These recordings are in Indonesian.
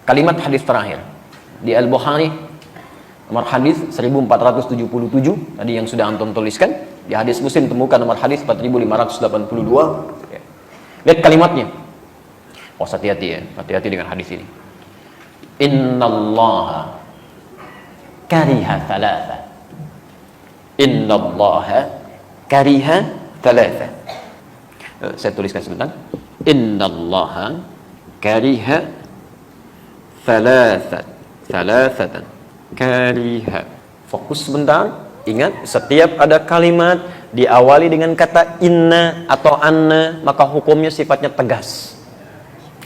kalimat hadis terakhir di Al-Bukhari nomor hadis 1477 tadi yang sudah antum tuliskan. Di hadis Muslim temukan nomor hadis 4582. Ya. Lihat kalimatnya. Oh, hati-hati ya, hati-hati dengan hadis ini. Innallaha kariha thalatha. Innallaha kariha thalatha. Saya tuliskan sebentar. Innallaha kariha thalathatan. Kariha. Fokus sebentar. Ingat, setiap ada kalimat diawali dengan kata inna atau anna, maka hukumnya sifatnya tegas.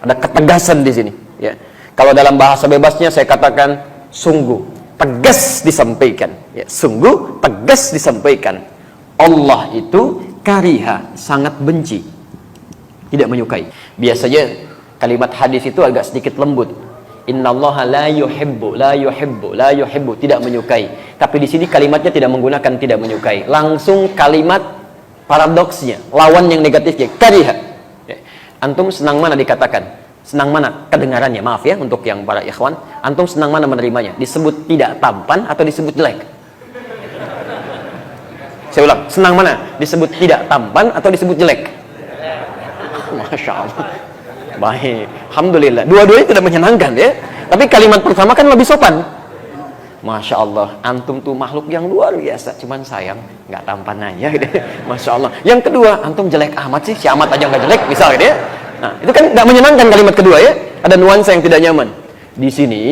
Ada ketegasan di sini. Ya. Kalau dalam bahasa bebasnya saya katakan sungguh tegas disampaikan. Ya, sungguh tegas disampaikan. Allah itu kariha, sangat benci, tidak menyukai. Biasanya kalimat hadis itu agak sedikit lembut. Innallaha la yuhibbu, tidak menyukai. Tapi di sini kalimatnya tidak menggunakan tidak menyukai. Langsung kalimat paradoksnya, lawan yang negatifnya, kariha. Ya. Antum senang mana dikatakan? Senang mana kedengarannya? Maaf ya untuk yang para ikhwan. Antum senang mana menerimanya? Disebut tidak tampan atau disebut jelek? Saya ulang, senang mana? Disebut tidak tampan atau disebut jelek? Masya Allah. Baik, alhamdulillah. Dua-duanya tidak menyenangkan ya. Tapi kalimat pertama kan lebih sopan. Masya Allah, antum tuh makhluk yang luar biasa. Cuman sayang, nggak tampan aja. Gitu. Masya Allah. Yang kedua, antum jelek amat sih. Si amat aja nggak jelek, misal gitu ya. Nah, itu kan nggak menyenangkan kalimat kedua ya. Ada nuansa yang tidak nyaman. Di sini,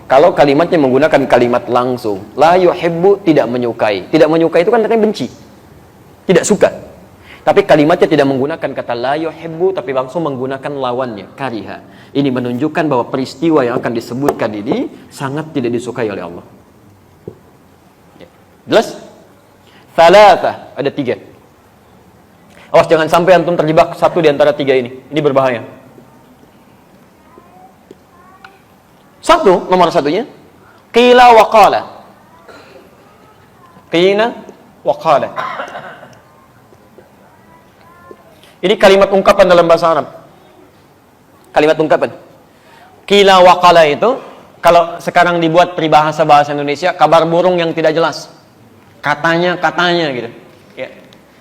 kalau kalimatnya menggunakan kalimat langsung, la yuhibbu, tidak menyukai. Tidak menyukai itu kan artinya benci, tidak suka. Tapi kalimatnya tidak menggunakan kata la yuhibbu, tapi langsung menggunakan lawannya, kariha. Ini menunjukkan bahwa peristiwa yang akan disebutkan ini sangat tidak disukai oleh Allah. Ya. Jelas? Thalatha, ada 3. Awas jangan sampai antum terjebak satu di antara 3 ini. Ini berbahaya. Nomor satunya, qila wa qala. Qila wa qala. Ini kalimat ungkapan dalam bahasa Arab. Kalimat ungkapan. Qila wa qala itu kalau sekarang dibuat peribahasa bahasa Indonesia, kabar burung yang tidak jelas. Katanya gitu. Ya.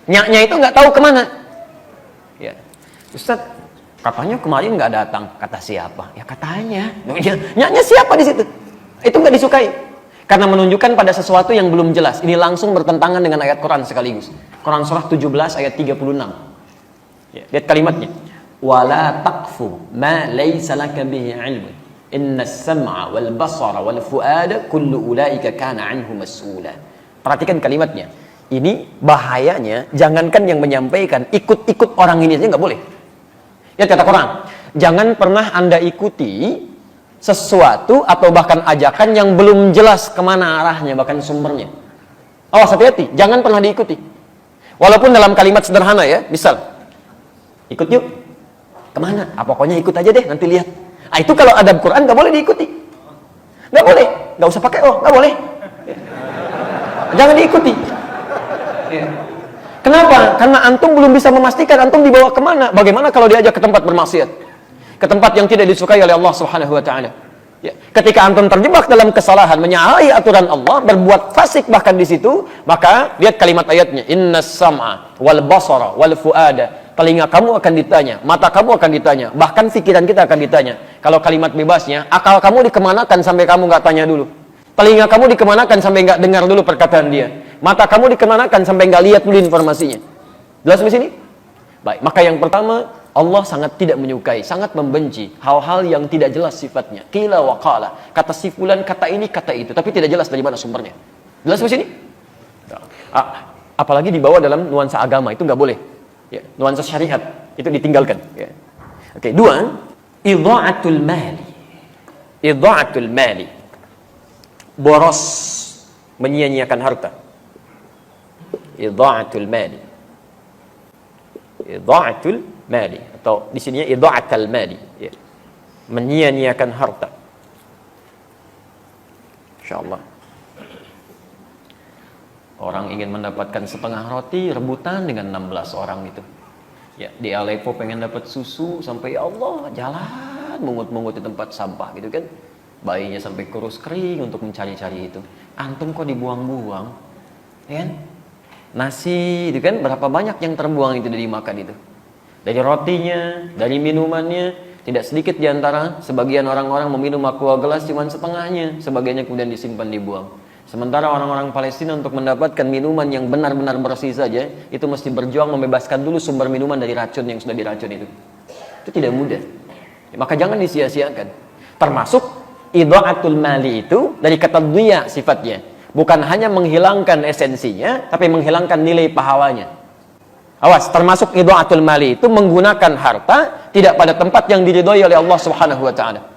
Nyaknya itu nggak tahu kemana. Ya. Ustaz, katanya kemarin nggak datang. Kata siapa? Ya katanya. Nyaknya siapa di situ? Itu nggak disukai. Karena menunjukkan pada sesuatu yang belum jelas. Ini langsung bertentangan dengan ayat Quran sekaligus. Quran surah 17 ayat 36. Ya, lihat kalimatnya. Wala taqfu ma laysa laka bihi 'ilmun. Innas sam'a wal basara wal fuada kullu ulaika kana 'anhu mas'ula. Perhatikan kalimatnya. Ini bahayanya, jangankan yang menyampaikan, ikut-ikut orang ini aja nggak boleh. Lihat kata Quran. Jangan pernah Anda ikuti sesuatu atau bahkan ajakan yang belum jelas kemana arahnya, bahkan sumbernya. Awas, hati-hati, jangan pernah diikuti. Walaupun dalam kalimat sederhana ya, misal, ikut yuk, kemana? Pokoknya ikut aja deh, nanti lihat. Itu kalau adab Quran nggak boleh diikuti, nggak boleh, nggak usah pakai nggak boleh, jangan diikuti. Kenapa? Karena antum belum bisa memastikan antum dibawa kemana. Bagaimana kalau diajak ke tempat bermaksiat, ke tempat yang tidak disukai oleh Allah Subhanahu Wa Taala? Ya. Ketika antum terjebak dalam kesalahan, menyalahi aturan Allah, berbuat fasik bahkan di situ, maka lihat kalimat ayatnya. Innas sam'a wal basara wal fuada. Telinga kamu akan ditanya, mata kamu akan ditanya, bahkan pikiran kita akan ditanya. Kalau kalimat bebasnya, akal kamu dikemanakan sampai kamu nggak tanya dulu. Telinga kamu dikemanakan sampai nggak dengar dulu perkataan dia. Mata kamu dikemanakan sampai nggak lihat dulu informasinya. Jelas di sini? Baik, maka yang pertama, Allah sangat tidak menyukai, sangat membenci hal-hal yang tidak jelas sifatnya. Qila wa qala. Kata si fulan, kata ini, kata itu, tapi tidak jelas dari mana sumbernya. Jelas di sini? Apalagi dibawa dalam nuansa agama, itu nggak boleh. Ya, nuansa syariat itu ditinggalkan. Ya. Oke, 2, idha'atul mali. Idha'atul mali. Boros, menyia-nyiakan harta. Idha'atul mali. Idha'atul mali, atau di sininya idha'atul mali. Ya. Menyia-nyiakan harta. Insyaallah. Orang ingin mendapatkan setengah roti, rebutan dengan 16 orang itu. Ya, di Aleppo pengen dapat susu sampai ya Allah, jalan sholat, mungut-mungut di tempat sampah gitu kan. Bayinya sampai kurus kering untuk mencari-cari itu. Antum kok dibuang-buang? Ya kan? Nasi itu kan berapa banyak yang terbuang itu dari makan itu. Dari rotinya, dari minumannya, tidak sedikit di antara sebagian orang-orang meminum aqua gelas cuma setengahnya, sebagiannya kemudian disimpan dibuang. Sementara orang-orang Palestina untuk mendapatkan minuman yang benar-benar bersih saja, itu mesti berjuang membebaskan dulu sumber minuman dari racun yang sudah diracun itu. Itu tidak mudah. Maka jangan disia-siakan. Termasuk idha'atul mali itu dari kata dhiya sifatnya. Bukan hanya menghilangkan esensinya, tapi menghilangkan nilai pahalanya. Awas, termasuk idha'atul mali itu menggunakan harta tidak pada tempat yang diridhoi oleh Allah Subhanahu wa taala.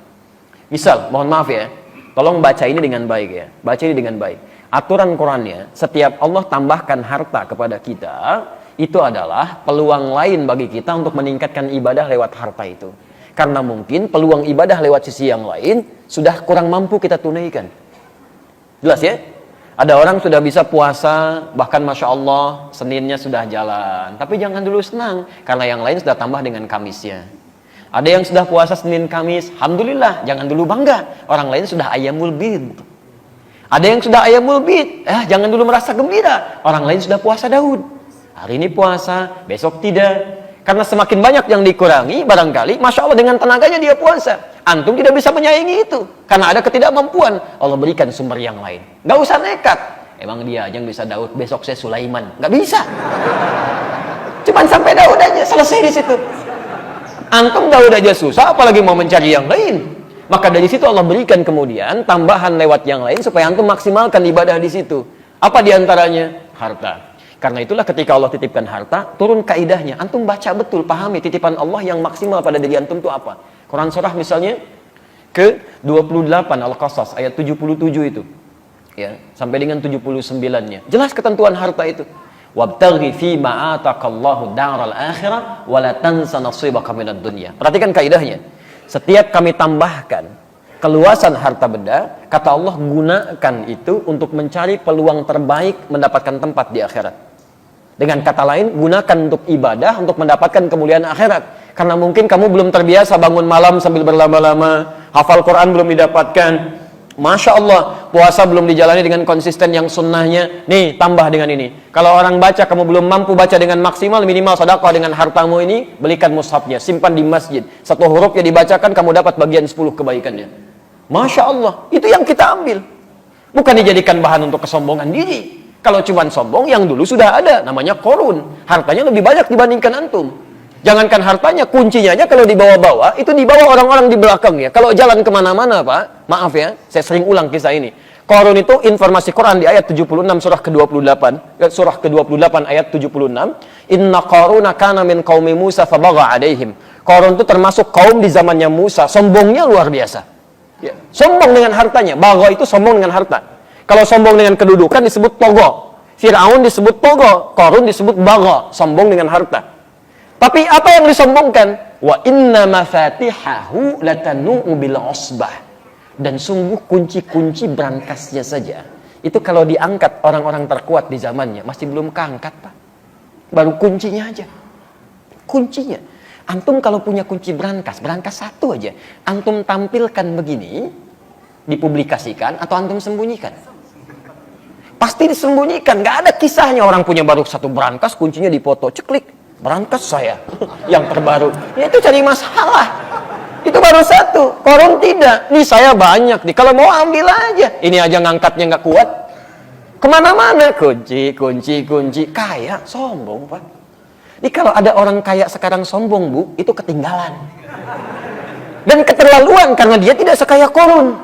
Misal, mohon maaf ya, tolong baca ini dengan baik ya. Baca ini dengan baik. Aturan Qur'annya, setiap Allah tambahkan harta kepada kita, itu adalah peluang lain bagi kita untuk meningkatkan ibadah lewat harta itu. Karena mungkin peluang ibadah lewat sisi yang lain sudah kurang mampu kita tunaikan. Jelas ya? Ada orang sudah bisa puasa, bahkan Masya Allah, Seninnya sudah jalan. Tapi jangan dulu senang, karena yang lain sudah tambah dengan Kamisnya. Ada yang sudah puasa Senin Kamis, Alhamdulillah, jangan dulu bangga. Orang lain sudah Ayyamul Bid. Ada yang sudah Ayyamul Bid, jangan dulu merasa gembira. Orang lain sudah puasa Daud. Hari ini puasa, besok tidak. Karena semakin banyak yang dikurangi, barangkali, Masya Allah dengan tenaganya dia puasa. Antum tidak bisa menyaingi itu. Karena ada ketidakmampuan. Allah berikan sumber yang lain. Gak usah nekat. Emang dia aja yang bisa Daud, besok saya Sulaiman. Gak bisa. Cuman sampai Daud aja, selesai di situ. Antum Daud aja susah, apalagi mau mencari yang lain. Maka dari situ Allah berikan kemudian tambahan lewat yang lain supaya antum maksimalkan ibadah di situ. Apa diantaranya? Harta. Karena itulah ketika Allah titipkan harta, turun kaidahnya. Antum baca betul, pahami titipan Allah yang maksimal pada diri antum itu apa. Quran surah misalnya ke 28 Al-Qasas ayat 77 itu. Ya, sampai dengan 79-nya. Jelas ketentuan harta itu. Wabtaghi fi ma ataqallahu daral akhirah wa la tansa nasibaka minad dunya. Perhatikan kaidahnya. Setiap kami tambahkan keluasan harta benda, kata Allah gunakan itu untuk mencari peluang terbaik mendapatkan tempat di akhirat. Dengan kata lain, gunakan untuk ibadah untuk mendapatkan kemuliaan akhirat. Karena mungkin kamu belum terbiasa bangun malam sambil berlama-lama, hafal Quran belum didapatkan. Masya Allah, puasa belum dijalani dengan konsisten yang sunnahnya. Nih, tambah dengan ini. Kalau orang baca, kamu belum mampu baca dengan maksimal, minimal sedekah dengan hartamu ini, belikan mushafnya, simpan di masjid. Satu hurufnya dibacakan, kamu dapat bagian 10 kebaikannya. Masya Allah, itu yang kita ambil. Bukan dijadikan bahan untuk kesombongan diri. Kalau cuma sombong, yang dulu sudah ada, namanya korun. Hartanya lebih banyak dibandingkan antum. Jangankan hartanya, kuncinya aja kalau dibawa-bawa, itu dibawa orang-orang di belakangnya. Kalau jalan kemana-mana, Pak, maaf ya, saya sering ulang kisah ini. Korun itu informasi Quran di ayat 76 surah ke-28, surah ke-28 ayat 76. Inna Qaruna kana min qaumi Musa fabagha alaihim. Korun itu termasuk kaum di zamannya Musa, sombongnya luar biasa. Ya, sombong dengan hartanya. Bagha itu sombong dengan harta. Kalau sombong dengan kedudukan disebut togo. Fir'aun disebut togo, Qarun disebut bagha, sombong dengan harta. Tapi apa yang disombongkan? Wa inna mafatihahu latanu bil usbah. Dan sungguh kunci-kunci berangkasnya saja. Itu kalau diangkat orang-orang terkuat di zamannya, masih belum keangkat, Pak. Baru kuncinya aja. Kuncinya. Antum kalau punya kunci berangkas satu aja. Antum tampilkan begini, dipublikasikan, atau antum sembunyikan? Pasti disembunyikan. Gak ada kisahnya orang punya baru satu berangkas, kuncinya dipoto, ceklik. Berangkas saya yang terbaru. Ya, itu cari masalah. Itu baru satu. Korun tidak. Nih saya banyak nih. Kalau mau ambil aja. Ini aja ngangkatnya nggak kuat. Kemana-mana kunci. Kaya sombong, Pak. Ini kalau ada orang kaya sekarang sombong, Bu, itu ketinggalan. Dan keterlaluan karena dia tidak sekaya Korun.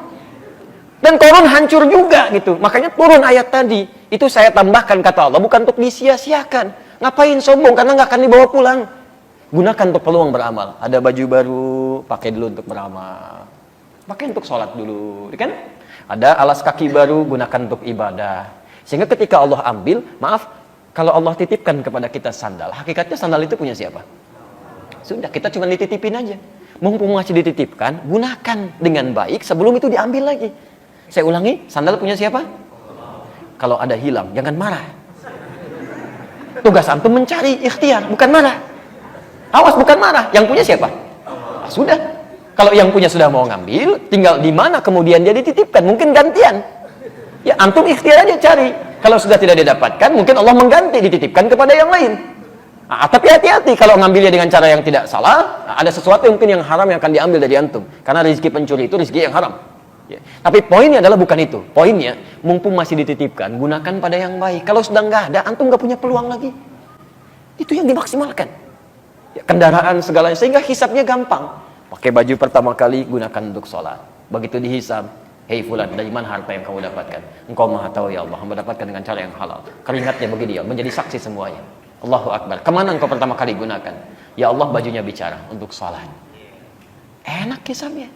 Dan Korun hancur juga gitu. Makanya turun ayat tadi. Itu saya tambahkan kata Allah bukan untuk disia-siakan. Ngapain sombong? Karena nggak akan dibawa pulang. Gunakan untuk peluang beramal. Ada baju baru, pakai dulu untuk beramal. Pakai untuk sholat dulu, kan? Ada alas kaki baru, gunakan untuk ibadah. Sehingga ketika Allah ambil, maaf, kalau Allah titipkan kepada kita sandal, hakikatnya sandal itu punya siapa? Sudah, kita cuma dititipin aja. Mumpung masih dititipkan, gunakan dengan baik sebelum itu diambil lagi. Saya ulangi, sandal punya siapa? Kalau ada hilang, jangan marah. Tugas antum mencari, ikhtiar, bukan marah. Awas, bukan marah. Yang punya siapa? Sudah. Kalau yang punya sudah mau ngambil, tinggal di mana kemudian dia dititipkan. Mungkin gantian. Ya, antum ikhtiar aja cari. Kalau sudah tidak didapatkan, mungkin Allah mengganti, dititipkan kepada yang lain. Nah, tapi hati-hati kalau ngambilnya dengan cara yang tidak salah, ada sesuatu mungkin yang haram yang akan diambil dari antum. Karena rezeki pencuri itu rezeki yang haram. Ya. Tapi poinnya adalah bukan itu. Poinnya, mumpung masih dititipkan, gunakan pada yang baik. Kalau sudah nggak ada, antum nggak punya peluang lagi. Itu yang dimaksimalkan. Ya, kendaraan segalanya, sehingga hisabnya gampang. Pakai baju pertama kali, gunakan untuk sholat. Begitu dihisab, hei fulan, dari mana harta yang kamu dapatkan? Engkau maha tahu ya Allah, hamba dapatkan dengan cara yang halal. Keringatnya bagi dia, menjadi saksi semuanya. Allahu Akbar. Kemana engkau pertama kali gunakan? Ya Allah, bajunya bicara untuk sholat. Enak hisabnya.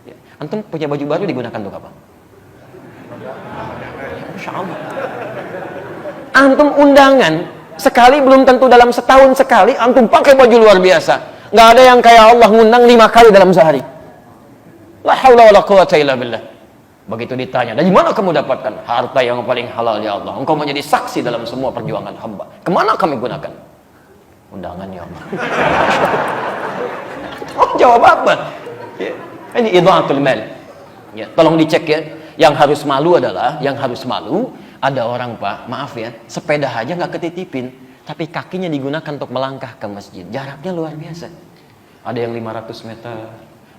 Ya. Antum punya baju baru digunakan untuk apa? Masya Allah. Antum undangan, sekali belum tentu dalam setahun sekali, antum pakai baju luar biasa. Nggak ada yang kayak Allah ngundang 5 kali dalam sehari. La haula wala quwata illa billah. Begitu ditanya, dari mana kamu dapatkan harta yang paling halal ya Allah? Engkau menjadi saksi dalam semua perjuangan hamba. Kemana kami gunakan? Undangan ya Allah. Oh, jawab apa? Ya. Ini idha'atul mal. Ya, tolong dicek ya. Yang harus malu adalah, ada orang Pak, maaf ya, sepeda aja nggak ketitipin. Tapi kakinya digunakan untuk melangkah ke masjid. Jaraknya luar biasa. Ada yang 500 meter,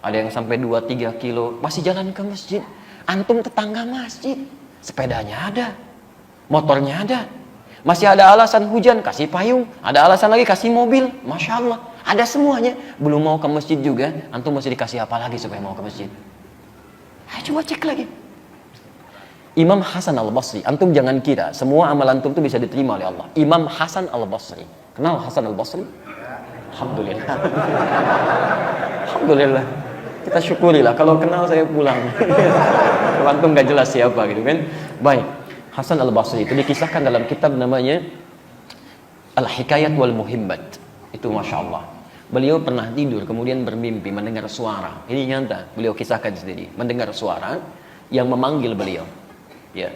ada yang sampai 2-3 kilo, masih jalan ke masjid. Antum tetangga masjid, sepedanya ada, motornya ada. Masih ada alasan hujan, kasih payung. Ada alasan lagi, kasih mobil. Masya Allah, ada semuanya. Belum mau ke masjid juga, antum mesti dikasih apa lagi supaya mau ke masjid? Ayo coba cek lagi. Imam Hasan al-Basri, antum jangan kira semua amalan antum itu bisa diterima oleh Allah. Imam Hasan al-Basri, kenal Hasan al-Basri? Alhamdulillah. Alhamdulillah. Kita syukurilah, kalau kenal saya pulang. Kalau antum gak jelas siapa gitu kan. Baik, Hasan al-Basri itu dikisahkan dalam kitab namanya Al-Hikayat wal Muhimmat. Itu Masya Allah. Beliau pernah tidur kemudian bermimpi mendengar suara. Ini nyata, beliau kisahkan sendiri. Mendengar suara yang memanggil beliau. Ya,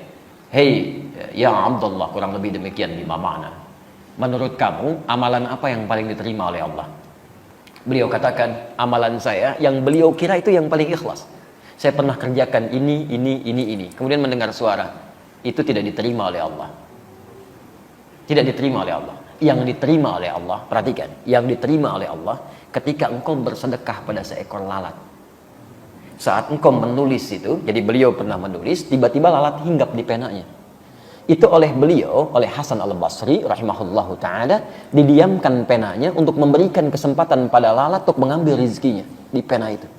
hei ya Abdullah, kurang lebih demikian lima makna. Menurut kamu amalan apa yang paling diterima oleh Allah? Beliau katakan amalan saya yang beliau kira itu yang paling ikhlas. Saya pernah kerjakan ini. Kemudian mendengar suara itu tidak diterima oleh Allah. Tidak diterima oleh Allah. Yang diterima oleh Allah, perhatikan, yang diterima oleh Allah ketika engkau bersedekah pada seekor lalat. Saat engkau menulis itu, jadi beliau pernah menulis, tiba-tiba lalat hinggap di penanya. Itu oleh beliau, oleh Hasan al-Basri rahimahullahu ta'ala, didiamkan penanya untuk memberikan kesempatan pada lalat untuk mengambil rezekinya di pena itu.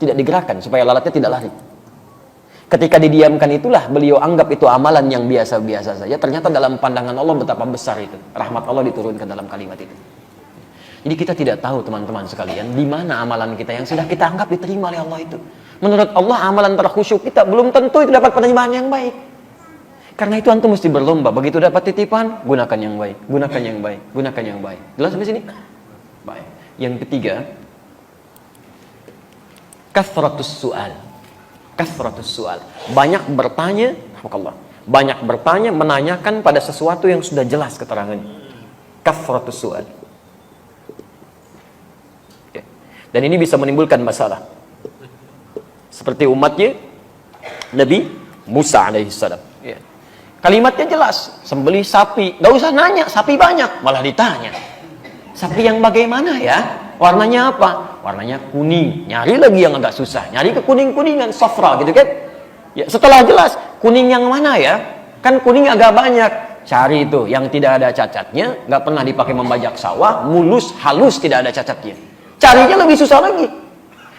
Tidak digerakkan supaya lalatnya tidak lari. Ketika didiamkan itulah beliau anggap itu amalan yang biasa-biasa saja. Ternyata dalam pandangan Allah betapa besar itu. Rahmat Allah diturunkan dalam kalimat itu. Jadi kita tidak tahu teman-teman sekalian, di mana amalan kita yang sudah kita anggap diterima oleh Allah itu. Menurut Allah amalan terkhusyuk kita belum tentu itu dapat penerimaan yang baik. Karena itu antum mesti berlomba. Begitu dapat titipan, gunakan yang baik, gunakan yang baik, gunakan yang baik. Jelas sampai sini? Baik. Yang ketiga, kathratus su'al. Kathratus su'al. Banyak bertanya, banyak bertanya, menanyakan pada sesuatu yang sudah jelas keterangannya. Kathratus su'al. Dan ini bisa menimbulkan masalah. Seperti umatnya Nabi Musa alaihissalam. Ya. Kalimatnya jelas, sembelih sapi, gak usah nanya, sapi banyak, malah ditanya. Sapi yang bagaimana ya? Warnanya apa? Warnanya kuning. Nyari lagi yang agak susah. Nyari ke kuning-kuningan, safra gitu kan? Ya, setelah jelas, kuning yang mana ya? Kan kuning agak banyak. Cari itu yang tidak ada cacatnya, gak pernah dipakai membajak sawah, mulus, halus, tidak ada cacatnya. Carinya lebih susah lagi.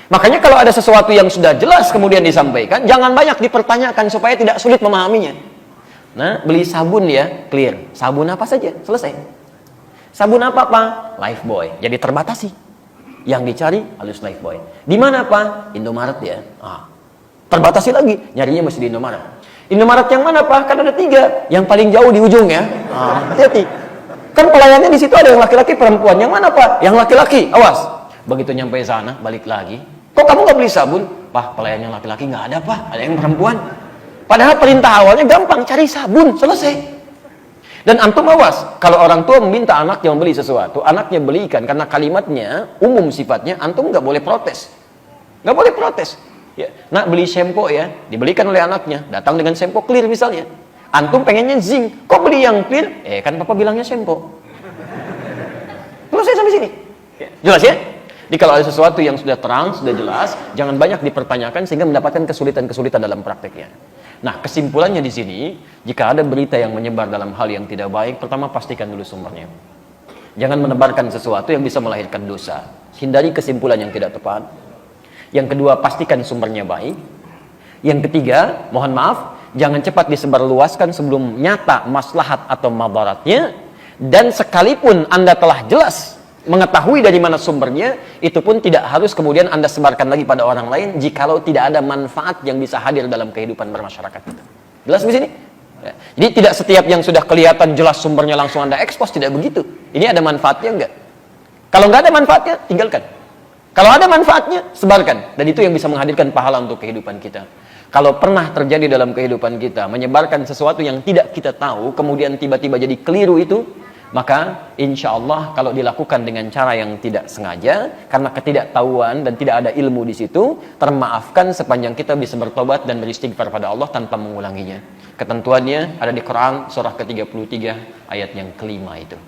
Makanya kalau ada sesuatu yang sudah jelas kemudian disampaikan, jangan banyak dipertanyakan supaya tidak sulit memahaminya. Nah, beli sabun ya, clear. Sabun apa saja, selesai. Sabun apa Pak? Lifebuoy. Jadi terbatasi. Yang dicari halus Lifebuoy. Di mana Pak? Indomaret ya. Terbatasi lagi. Nyarinya mesti di Indomaret. Indomaret yang mana Pak? Kan ada 3. Yang paling jauh di ujung ya. Hati-hati. Kan pelayannya di situ ada yang laki-laki, perempuan. Yang mana Pak? Yang laki-laki. Awas. Begitu nyampe sana, balik lagi. Kok kamu nggak beli sabun? Pak, pelayan yang laki-laki nggak ada Pak. Ada yang perempuan. Padahal perintah awalnya gampang, cari sabun, selesai. Dan antum awas, kalau orang tua meminta anaknya membeli sesuatu, anaknya belikan karena kalimatnya umum sifatnya, antum nggak boleh protes. Nggak boleh protes. Ya, nak beli shampoo ya, dibelikan oleh anaknya, datang dengan shampoo clear misalnya. Antum pengennya zinc, kok beli yang clear? Kan papa bilangnya shampoo. Selesai sampai sini. Ya, jelas ya? Jadi kalau ada sesuatu yang sudah terang, sudah jelas, jangan banyak dipertanyakan sehingga mendapatkan kesulitan-kesulitan dalam prakteknya. Nah, kesimpulannya di sini, jika ada berita yang menyebar dalam hal yang tidak baik, pertama pastikan dulu sumbernya. Jangan menebarkan sesuatu yang bisa melahirkan dosa. Hindari kesimpulan yang tidak tepat. Yang kedua, pastikan sumbernya baik. Yang ketiga, mohon maaf, jangan cepat disebarluaskan sebelum nyata maslahat atau madaratnya. Dan sekalipun Anda telah jelas mengetahui dari mana sumbernya, itu pun tidak harus kemudian Anda sebarkan lagi pada orang lain jikalau tidak ada manfaat yang bisa hadir dalam kehidupan bermasyarakat kita. Jelas di sini? Ya. Jadi tidak setiap yang sudah kelihatan jelas sumbernya langsung Anda ekspos, tidak begitu. Ini ada manfaatnya enggak? Kalau nggak ada manfaatnya, tinggalkan. Kalau ada manfaatnya, sebarkan. Dan itu yang bisa menghadirkan pahala untuk kehidupan kita. Kalau pernah terjadi dalam kehidupan kita, menyebarkan sesuatu yang tidak kita tahu, kemudian tiba-tiba jadi keliru itu, maka insya Allah kalau dilakukan dengan cara yang tidak sengaja, karena ketidaktahuan dan tidak ada ilmu di situ, termaafkan sepanjang kita bisa bertobat dan beristighfar pada Allah tanpa mengulanginya. Ketentuannya ada di Quran surah ke-33 ayat yang kelima itu.